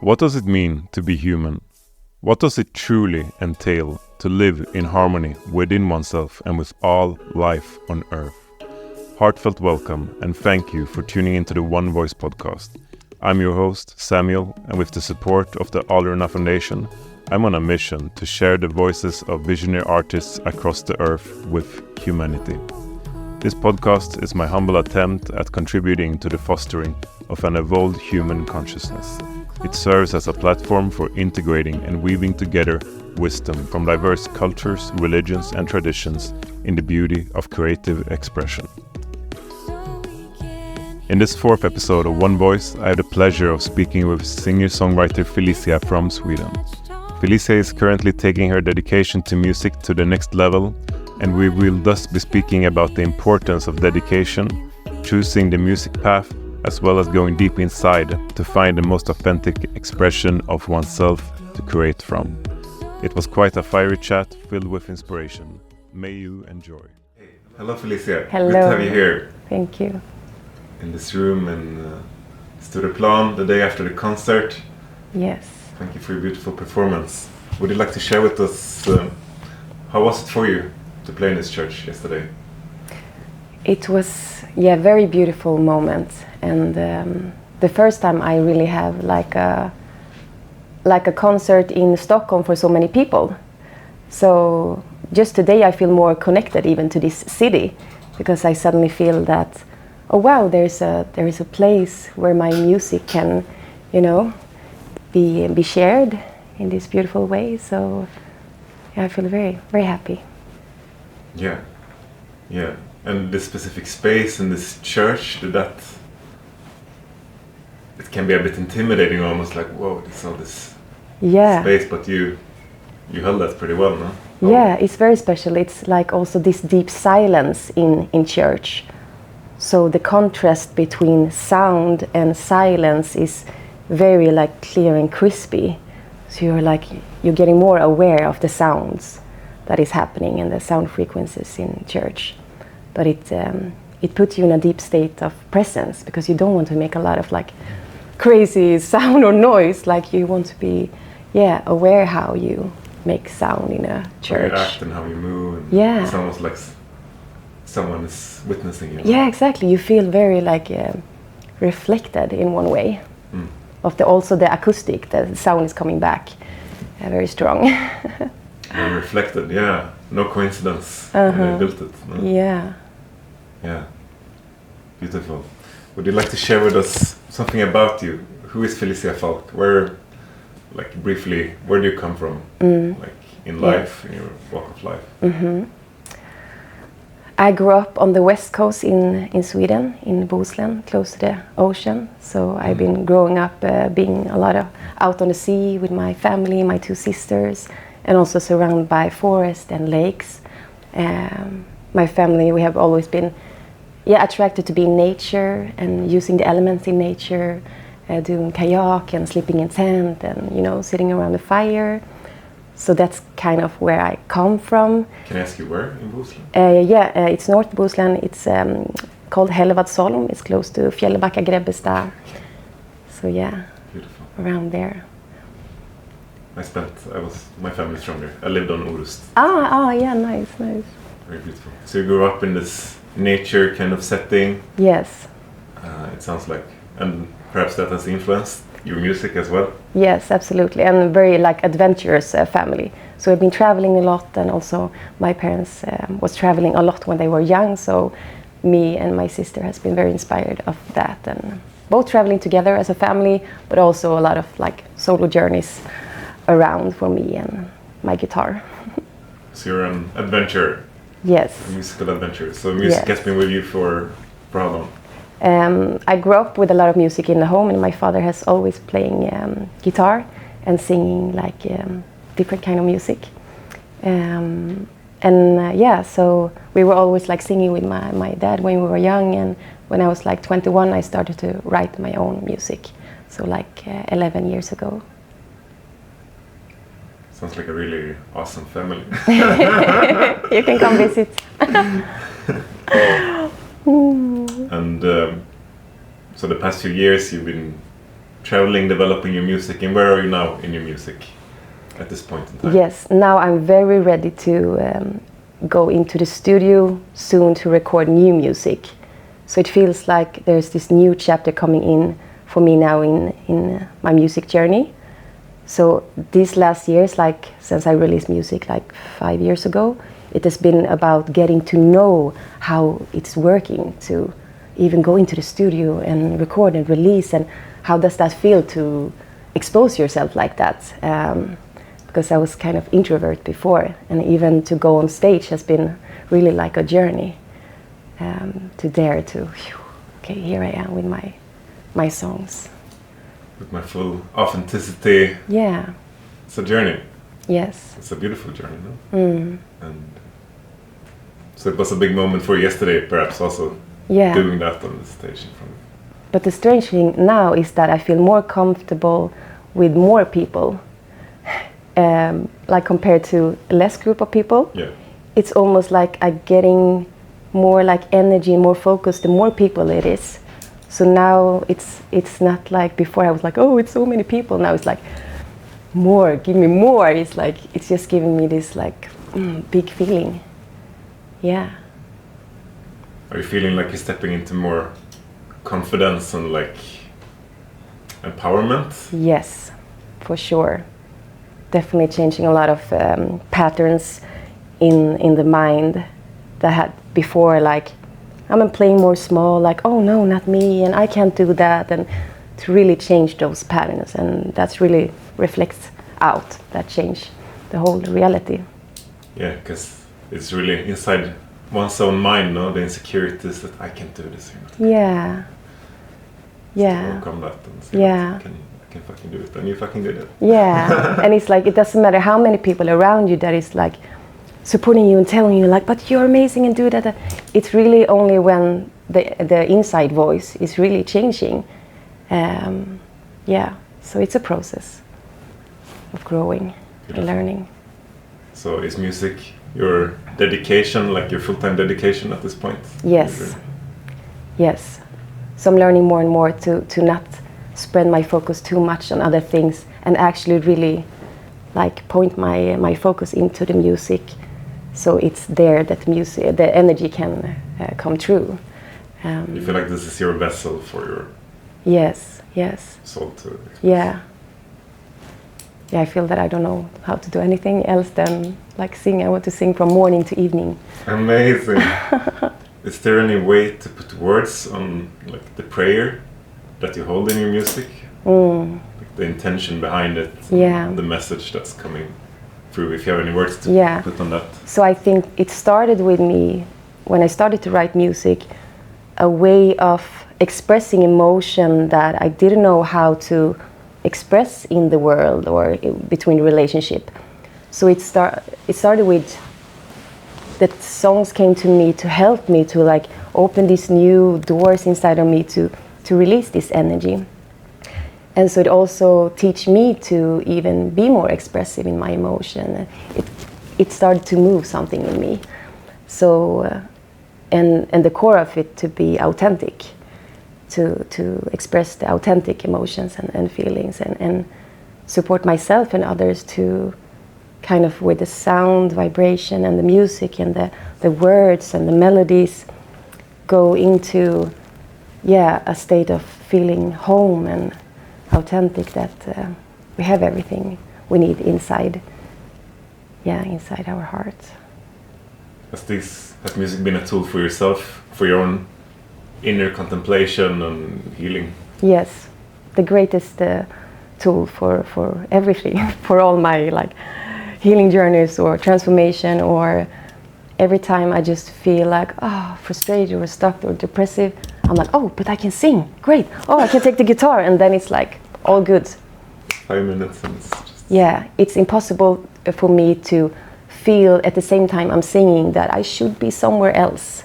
What does it mean to be human? What does it truly entail to live in harmony within oneself and with all life on Earth? Heartfelt welcome and thank you for tuning into the One Voice podcast. I'm your host, Samuel, and with the support of the Alruna Foundation, I'm on a mission to share the voices of visionary artists across the earth with humanity. This podcast is my humble attempt at contributing to the fostering of an evolved human consciousness. It serves as a platform for integrating and weaving together wisdom from diverse cultures, religions, and traditions in the beauty of creative expression. In this fourth episode of One Voice, I have the pleasure of speaking with singer-songwriter Felicia from Sweden. Felicia is currently taking her dedication to music to the next level, and we will thus be speaking about the importance of dedication, choosing the music path, as well as going deep inside to find the most authentic expression of oneself to create from. It was quite a fiery chat filled with inspiration. May you enjoy. Hey. Hello Felicia. Hello. Good to have you here. Thank you. In this room in Stureplan, the day after the concert. Yes. Thank you for your beautiful performance. Would you like to share with us, how was it for you to play in this church yesterday? It was, very beautiful moment. And the first time I really have like a concert in Stockholm for so many people. So just today I feel more connected even to this city, because I suddenly feel that, oh wow, there is a place where my music can, be shared in this beautiful way. So I feel very, very happy. Yeah. And this specific space in this church, it can be a bit intimidating, almost like, whoa, it's all this space, but you held that pretty well, no? Yeah, it's very special. It's like also this deep silence in church. So the contrast between sound and silence is very like clear and crispy. So you're getting more aware of the sounds that is happening and the sound frequencies in church. But it puts you in a deep state of presence, because you don't want to make a lot of like crazy sound or noise. Like you want to be, aware how you make sound in a church. How you act and how you move. And it's almost like someone is witnessing you. Yeah, exactly. You feel very like reflected in one way. Of also the acoustic, the sound is coming back very strong. And reflected, no coincidence when they built it. No? Yeah, beautiful. Would you like to share with us something about you? Who is Felicia Falck? Briefly, where do you come from? Like in life, in your walk of life? Mm-hmm. I grew up on the west coast in Sweden, in Bohuslän, close to the ocean. So I've been growing up being a lot of out on the sea with my family, my two sisters, and also surrounded by forest and lakes. My family, we have always been attracted to be in nature and using the elements in nature, doing kayak and sleeping in tent and sitting around the fire. So that's kind of where I come from. Can I ask you where in Bohuslän? It's North Bohuslän. It's called Hällevadsholm. It's close to Fjällbacka, Grebbestad. So beautiful. Around there. My family's from there. I lived on Orust. Nice. Very beautiful. So you grew up in this nature kind of setting. Yes. It sounds like, and perhaps that has influenced your music as well. Yes, absolutely, and very like adventurous family. So we've been traveling a lot, and also my parents was traveling a lot when they were young. So me and my sister has been very inspired of that, and both traveling together as a family, but also a lot of like solo journeys around for me and my guitar. So you're an adventurer. Yes. A musical adventurer. So music has been with you for how long? I grew up with a lot of music in the home, and my father has always playing guitar and singing like different kind of music. So we were always like singing with my dad when we were young, and when I was like 21 I started to write my own music. So like 11 years ago. Sounds like a really awesome family. You can come visit. And so the past few years you've been traveling, developing your music, and where are you now in your music at this point in time? Yes, now I'm very ready to go into the studio soon to record new music. So it feels like there's this new chapter coming in for me now in my music journey. So these last years, like since I released music like 5 years ago, it has been about getting to know how it's working to even go into the studio and record and release, and how does that feel to expose yourself like that. Because I was kind of introvert before, and even to go on stage has been really like a journey, to dare to, okay, here I am with my songs. With my full authenticity. Yeah. It's a journey. Yes. It's a beautiful journey, no? And so it was a big moment for you yesterday, perhaps also doing that on the stage in front of you. But the strange thing now is that I feel more comfortable with more people, like compared to less group of people. Yeah. It's almost like I'm getting more like energy, more focus, the more people it is. So now it's not like before I was like, oh, it's so many people. Now it's like, more, give me more. It's like, it's just giving me this like big feeling. Yeah. Are you feeling like you're stepping into more confidence and like empowerment? Yes, for sure. Definitely changing a lot of patterns in the mind that I had before, like I'm playing more small, like, oh no, not me, and I can't do that, and to really change those patterns, and that's really reflects out, that change the whole reality. Yeah, because it's really inside one's own mind, no? The insecurities that I can't do this. You know? Yeah. Yeah. To overcome that and say, yeah. I can fucking do it, and you fucking did it. Yeah, and it's like, it doesn't matter how many people around you that is like supporting you and telling you like, but you're amazing and do that. It's really only when the inside voice is really changing. Yeah, so it's a process of growing and learning. So is music your dedication, like your full-time dedication at this point? Yes. Yes. So I'm learning more and more to not spread my focus too much on other things, and actually really like point my focus into the music, so it's there that the energy can come true. You feel like this is your vessel for your yes soul to express. Yeah, I feel that I don't know how to do anything else than like sing. I want to sing from morning to evening. Amazing. Is there any way to put words on like the prayer that you hold in your music? Like the intention behind it, the message that's coming through, if you have any words to put on that? So I think it started with me, when I started to write music, a way of expressing emotion that I didn't know how to express in the world or between relationship. So it started with that songs came to me to help me to like open these new doors inside of me to release this energy. And so it also teach me to even be more expressive in my emotion. It started to move something in me. So, and the core of it to be authentic, to express the authentic emotions and feelings, and support myself and others to kind of with the sound, vibration, and the music and the words and the melodies go into, a state of feeling home and authentic, that we have everything we need inside our heart. Has music been a tool for yourself, for your own inner contemplation and healing? Yes, the greatest tool for everything, for all my like healing journeys or transformation, or every time I just feel like frustrated or stuck or depressive, I'm like, oh, but I can sing, great. Oh, I can take the guitar, and then it's like all good. 5 minutes and it's just... Yeah, it's impossible for me to feel at the same time I'm singing that I should be somewhere else.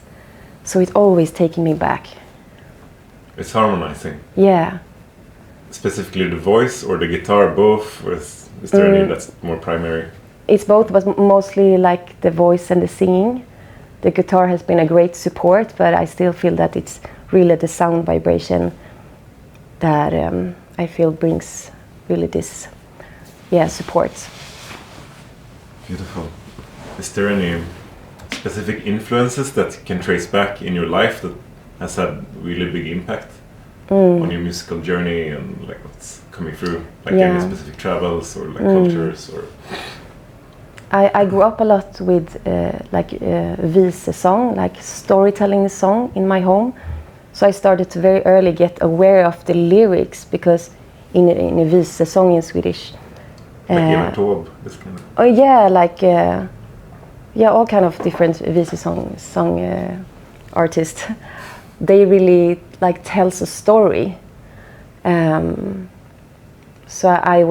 So it's always taking me back. It's harmonizing. Yeah. Specifically the voice or the guitar, both? Or is there any that's more primary? It's both, but mostly like the voice and the singing. The guitar has been a great support, but I still feel that it's really the sound vibration that I feel brings really this, support. Beautiful. Is there any specific influences that you can trace back in your life that has had really big impact on your musical journey and like what's coming through? Like any specific travels or like cultures or? I grew up a lot with vise song, like storytelling song in my home. So I started to very early get aware of the lyrics, because in a vise song in Swedish. Like Tov, this kind of. Oh yeah, like all kind of different vise song artists. They really like tells a story. So I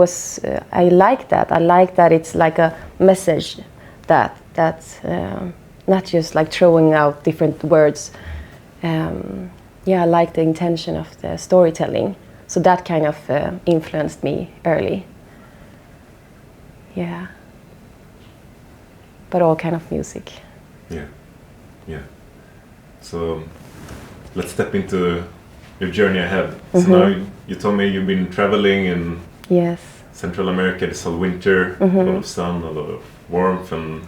like that. I like that it's like a message that's not just like throwing out different words. I like the intention of the storytelling. So that kind of influenced me early. Yeah. But all kind of music. Yeah. So let's step into your journey ahead. So now you told me you've been traveling in Central America this whole winter, a lot of sun, a lot of warmth, and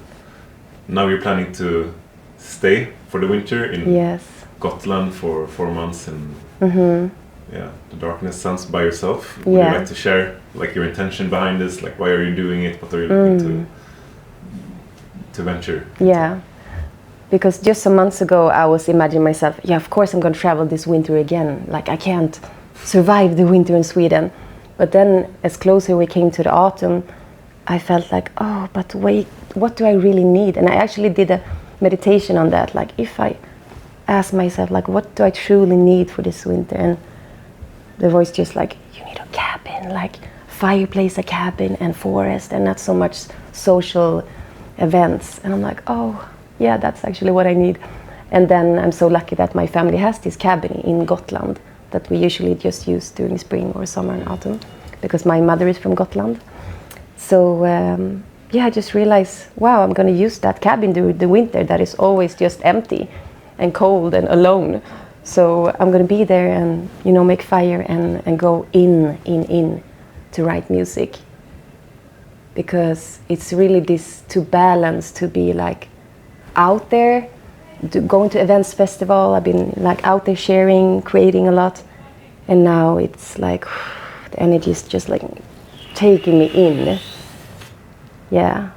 now you're planning to stay for the winter in Gotland for 4 months and the darkness sounds by yourself. Would you like to share like your intention behind this? Like why are you doing it? What are you looking to venture into? Yeah. Because just some months ago, I was imagining myself, of course I'm going to travel this winter again. Like, I can't survive the winter in Sweden. But then, as closer we came to the autumn, I felt like, oh, but wait, what do I really need? And I actually did a meditation on that. Like, if I ask myself, like, what do I truly need for this winter? And the voice just like, you need a cabin, like fireplace, a cabin, and forest, and not so much social events. And I'm like, oh, yeah, that's actually what I need. And then I'm so lucky that my family has this cabin in Gotland that we usually just use during spring or summer and autumn, because my mother is from Gotland. So I just realized, wow, I'm going to use that cabin during the winter that is always just empty and cold and alone. So I'm going to be there and, make fire and go in to write music. Because it's really this to balance, to be like out there, going to events, festival. I've been like out there sharing, creating a lot, and now it's like the energy is just like taking me in. Yeah.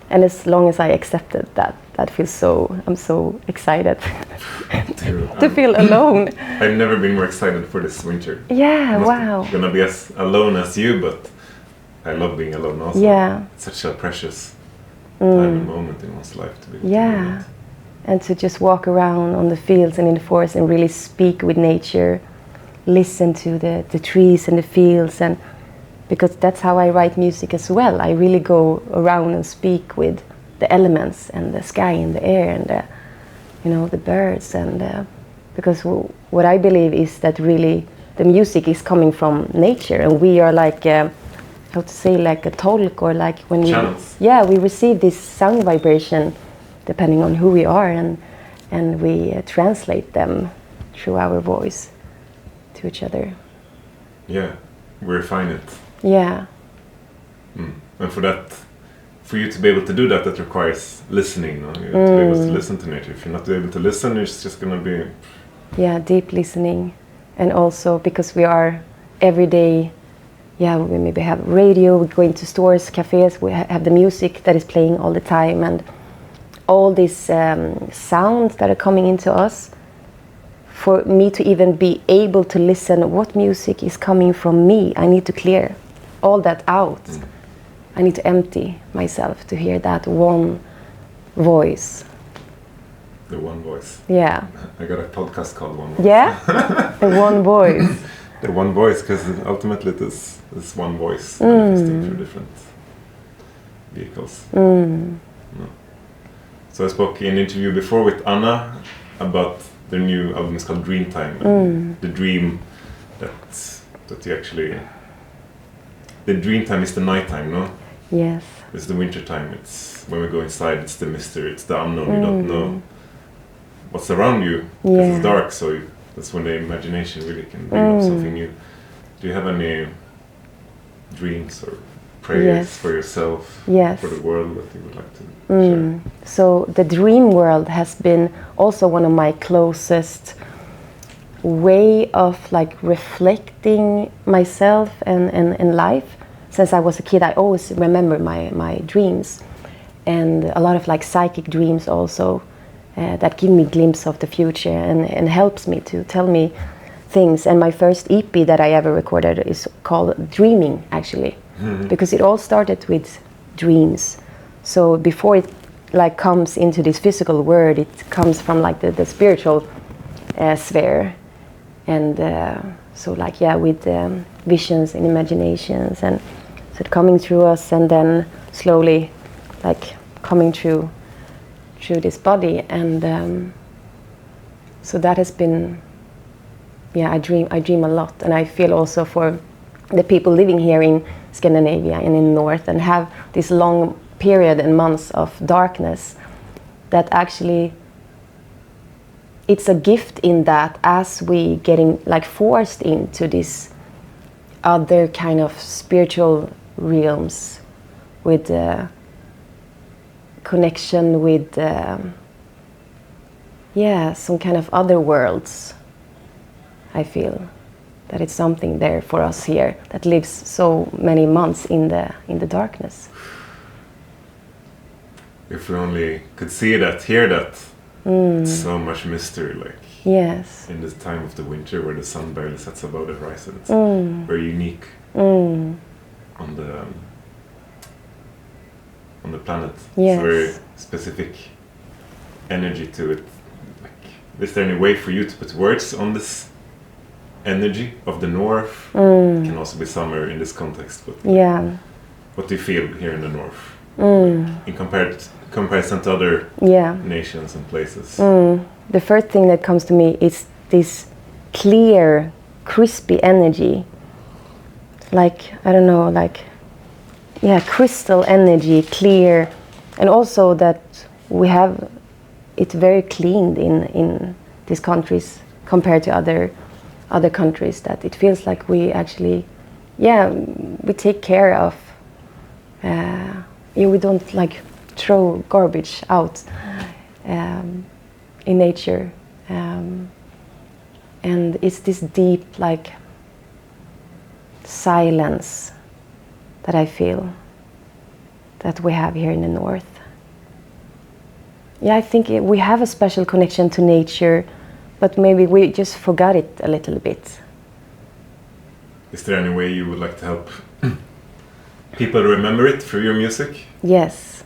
And as long as I accepted that feels I'm so excited to feel alone. I've never been more excited for this winter. Yeah, wow. I'm gonna be as alone as you, but I love being alone also. Yeah. It's such a precious time and moment in one's life to be able to do that. And to just walk around on the fields and in the forest and really speak with nature, listen to the trees and the fields, and because that's how I write music as well. I really go around and speak with the elements and the sky and the air and the birds, and because what I believe is that really the music is coming from nature, and we are like how to say, like a tolk, or like when channels. we receive this sound vibration depending on who we are, and we translate them through our voice to each other. Yeah, we refine it. Yeah. And for you to be able to do that requires listening. You have to be able to listen to nature. If you're not able to listen, it's just going to be... Yeah, deep listening. And also because we are every day, we maybe have radio, we go into stores, cafes, we have the music that is playing all the time, and all these sounds that are coming into us. For me to even be able to listen what music is coming from me, I need to clear all that out. I need to empty myself to hear that one voice. The one voice. Yeah. I got a podcast called One Voice. Yeah? The one voice. The one voice, because ultimately it is one voice manifesting through different vehicles. So I spoke in an interview before with Anna about their new album. It's called Dreamtime. And the dream that you actually... The dreamtime is the nighttime, no? Yes. It's the winter time. It's when we go inside. It's the mystery. It's the unknown. You don't know what's around you because it's dark. So That's when the imagination really can dream of something new. Do you have any dreams or prayers for yourself, for the world that you would like to share? So the dream world has been also one of my closest way of like reflecting myself and life. Since I was a kid, I always remember my dreams, and a lot of like psychic dreams also that give me a glimpse of the future and helps me to tell me things. And my first EP that I ever recorded is called Dreaming, actually, because it all started with dreams. So before it like comes into this physical world, it comes from like the spiritual sphere. And so like, yeah, with visions and imaginations, and so it coming through us and then slowly like coming through this body. And so that has been, yeah, I dream a lot. And I feel also for the people living here in Scandinavia and in North and have this long period and months of darkness, that actually it's a gift in that as we getting like forced into this other kind of spiritual realms with connection with some kind of other worlds. I feel that it's something there for us here that lives so many months in the darkness. If we only could see that, hear that, it's so much mystery, like in this time of the winter where the sun barely sets above the horizon. It's very unique on the planet. It's a very specific energy to it. Like, is there any way for you to put words on this energy of the north? It can also be summer in this context, but what do you feel here in the north in comparison to other nations and places? The first thing that comes to me is this clear, crispy energy, like, I don't know, like, crystal energy, clear, and also that we have it very cleaned in these countries compared to other countries, that it feels like we actually, we take care of, we don't like throw garbage out in nature, and it's this deep like silence that I feel that we have here in the north. I think we have a special connection to nature, but maybe we just forgot it a little bit. Is there any way you would like to help people remember it through your music? Yes.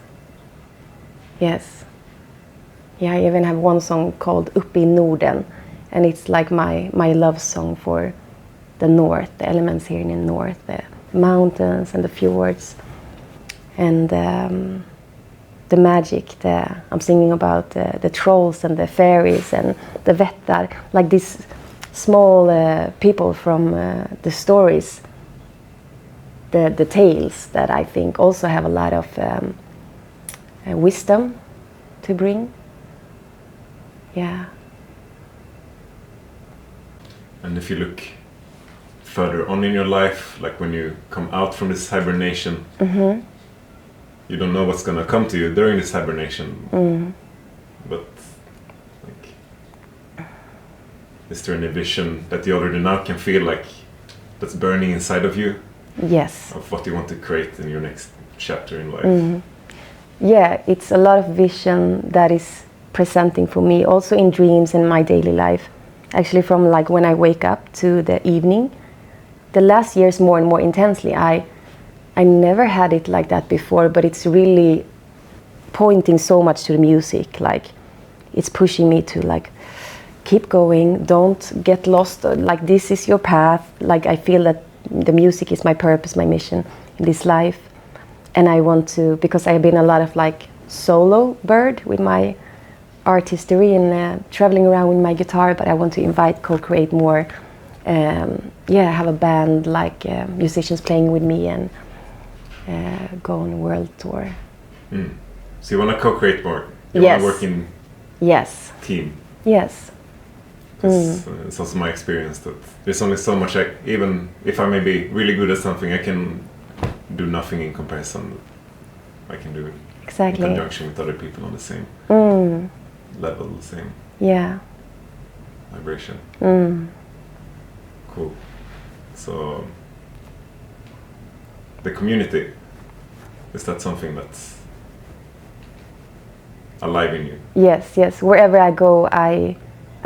I even have one song called Uppe i Norden, and it's like my love song for the north, the elements here in the north, the mountains and the fjords, and the magic. I'm singing about the trolls and the fairies and the vättar, like these small people from the stories, the tales that I think also have a lot of wisdom to bring. And if you look further on in your life, like when you come out from this hibernation, you don't know what's gonna come to you during this hibernation. But like, is there any vision that you already now can feel like that's burning inside of you? Yes. Of what you want to create in your next chapter in life? It's a lot of vision that is presenting for me, also in dreams in my daily life. Actually, from like when I wake up to the evening, the last years more and more intensely. I never had it like that before, but it's really pointing so much to the music. Like, it's pushing me to like keep going, don't get lost. Like, this is your path. Like, I feel that the music is my purpose, my mission in this life. And I want to, because I've been a lot of like solo bird with my art history and traveling around with my guitar, but I want to co-create more, have a band, like musicians playing with me and go on a world tour. So you want to co-create more? You want to work in team? Yes. Because it's also my experience that there's only so much, even if I may be really good at something, I can do nothing in comparison. I can do it in conjunction with other people on the same level, the same vibration. Cool. So the community, is that something that's alive in you? Yes. Wherever I go, I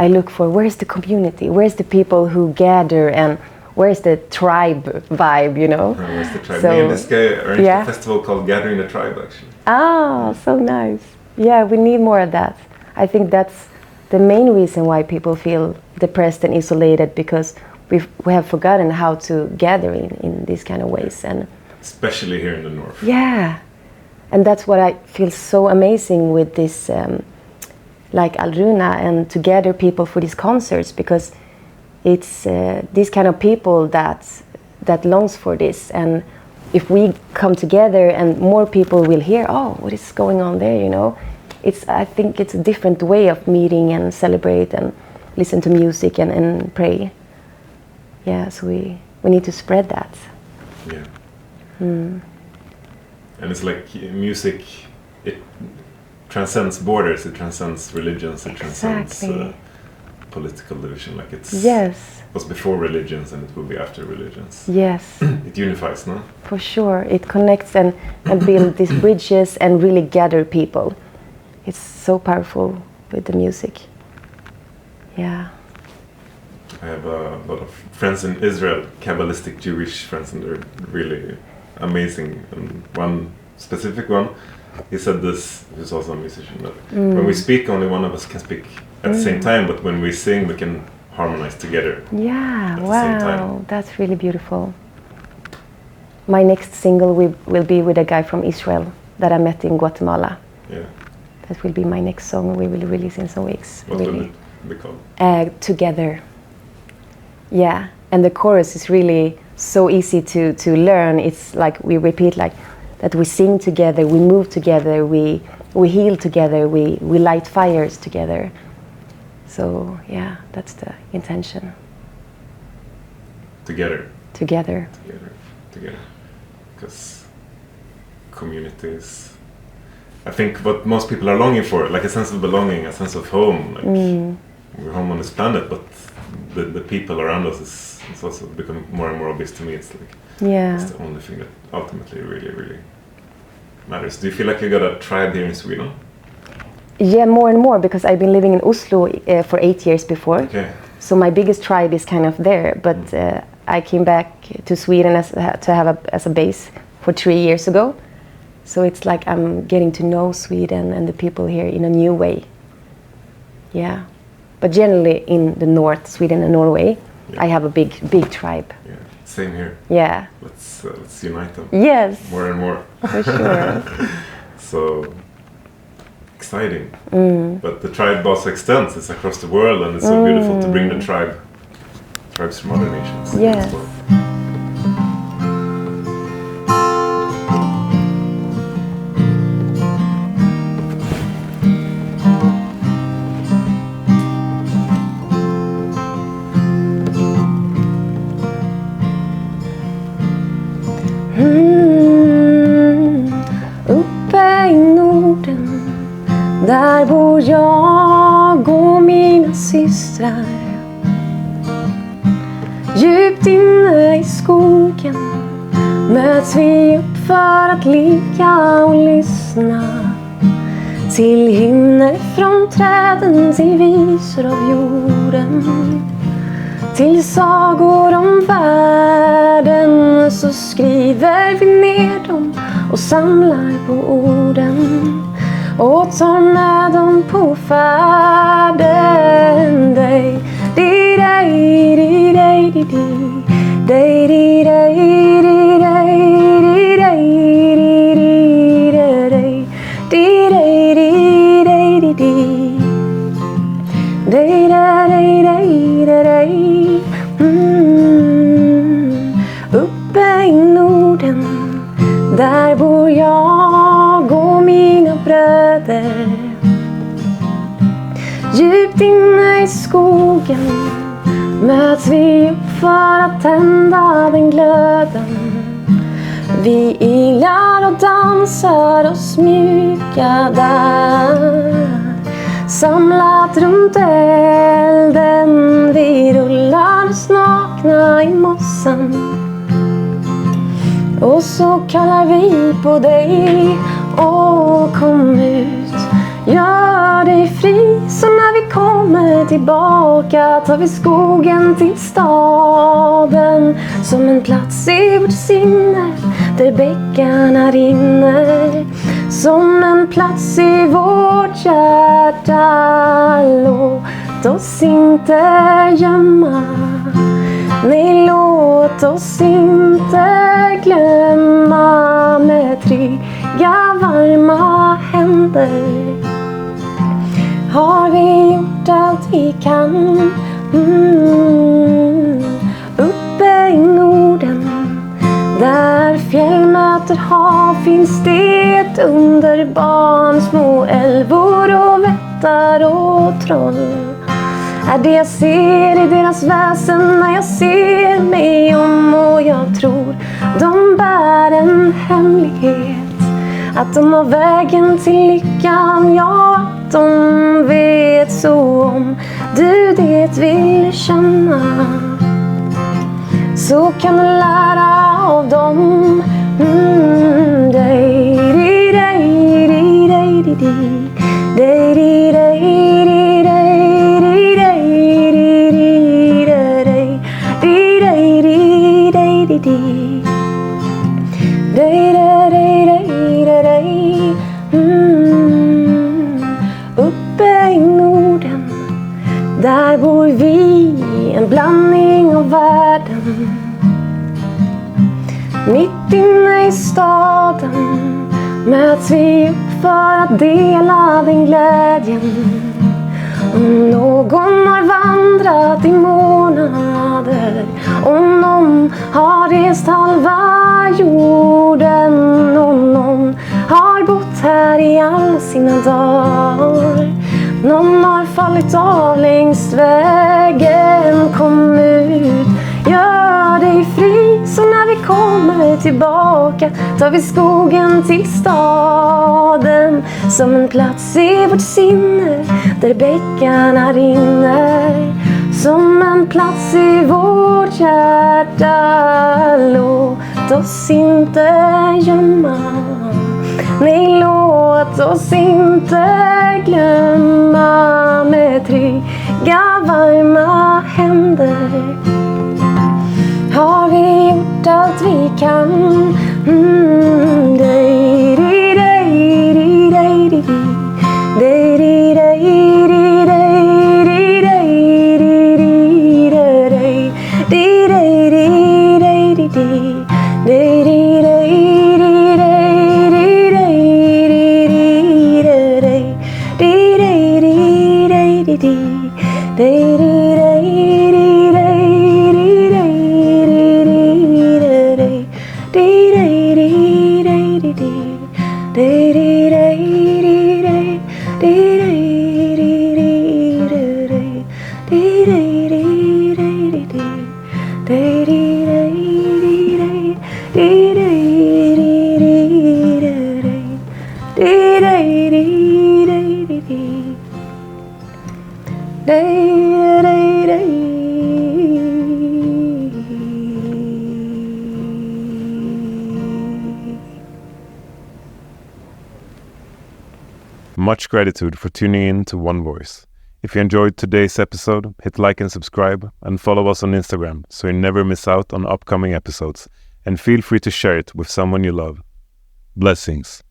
look for where's the community, where's the people who gather, and where's the tribe vibe, you know? Where's the tribe? Me and this guy arranged a festival called Gathering the Tribe, actually. Ah, so nice. Yeah, we need more of that. I think that's the main reason why people feel depressed and isolated, because we have forgotten how to gather in these kind of ways. And especially here in the north. Yeah, and that's what I feel so amazing with this, like Alruna, and to gather people for these concerts, because it's these kind of people that longs for this. And if we come together and more people will hear, oh, what is going on there, you know? I think it's a different way of meeting and celebrate and listen to music and pray. Yeah, so we need to spread that. Yeah. And it's like music, it transcends borders, it transcends religions, it transcends political division. Like it was before religions and it will be after religions. Yes. It unifies, no? For sure. It connects and builds these bridges and really gather people. It's so powerful with the music. Yeah. I have a lot of friends in Israel, Kabbalistic Jewish friends, and they're really amazing. And one specific one, he said this, he's also a musician, that when we speak, only one of us can speak at the same time, but when we sing, we can harmonize together. Yeah, wow, that's really beautiful. My next single will be with a guy from Israel that I met in Guatemala. Yeah. That will be my next song we will release in some weeks. What will it be called? Together. Yeah, and the chorus is really so easy to learn. It's like we repeat like that, we sing together, we move together, we heal together, we light fires together. So yeah, that's the intention. Together. Because communities, I think what most people are longing for, like a sense of belonging, a sense of home. Like we're home on this planet, but the people around us is also becoming more and more obvious to me. It's like it's the only thing that ultimately really, really matters. Do you feel like you got a tribe here in Sweden? Yeah, more and more, because I've been living in Oslo for 8 years before. Okay. So my biggest tribe is kind of there, but I came back to Sweden to have as a base for 3 years ago. So it's like I'm getting to know Sweden and the people here in a new way. Yeah. But generally in the north, Sweden and Norway, I have a big tribe. Yeah, same here. Yeah. Let's unite them. Yes. More and more. For sure. So exciting. But the tribe also extends. It's across the world, and it's so beautiful to bring the tribes from other nations. Yes. As well. Uppe i Norden, där bor jag och mina systrar. Djupt inne i skogen möts vi upp för att ligga och lyssna till hymner från träden, till visor av jorden, till sagor om världen. Så skriver vi ner dem och samlar på orden och tar med dem på färden. Dig, di, dig, di, dig, di, di. Dig, di, dig, di, dig, di, dig, di, di, dig. Di, dig, di, dig, di, di. Dig, dig, dig, dig, dig. Uppe i Norden, där bor jag och mina bröder. Djupt inne i skogen möts vi upp för att tända den glöden. Vi ylar och dansar oss mjuka där. Samlat runt elden, vi rullar oss nakna i mossen. Och så kallar vi på dig, och kom ut. Gör dig fri, så när vi kommer tillbaka tar vi skogen till staden. Som en plats i vårt sinne, där bäckarna rinner. Som en plats i vårt hjärta. Låt oss inte gömma. Nej, låt oss inte glömma. Med trygga, varma händer har vi gjort allt vi kan. Uppe i Norden, där fjäll möter hav, finns det ett underbarn. Små älvor och vättar och troll är det jag ser i deras väsen när jag ser mig om. Och jag tror de bär en hemlighet, att de har vägen till lyckan, ja, att de vet. Så om du det vill känna, så kan du lära av dem. Uppe i Norden, där bor vi, en blandning av världen. Mitt inne i staden möts vi upp för att dela den glädjen. Om någon har vandrat i månader, om någon har rest halva jorden, och någon har bott här i alla sina dagar. Någon har fallit av längs vägen, kom ut. Gör dig fri, så när vi kommer tillbaka tar vi skogen till staden. Som en plats i vårt sinne, där bäckarna rinner. Som en plats i vårt hjärta. Låt oss inte gömma. Nej, låt oss inte glömma. Med trygga, varma händer har vi gjort allt vi kan. Much gratitude for tuning in to One Voice. If you enjoyed today's episode, hit like and subscribe, and follow us on Instagram so you never miss out on upcoming episodes, and feel free to share it with someone you love. Blessings.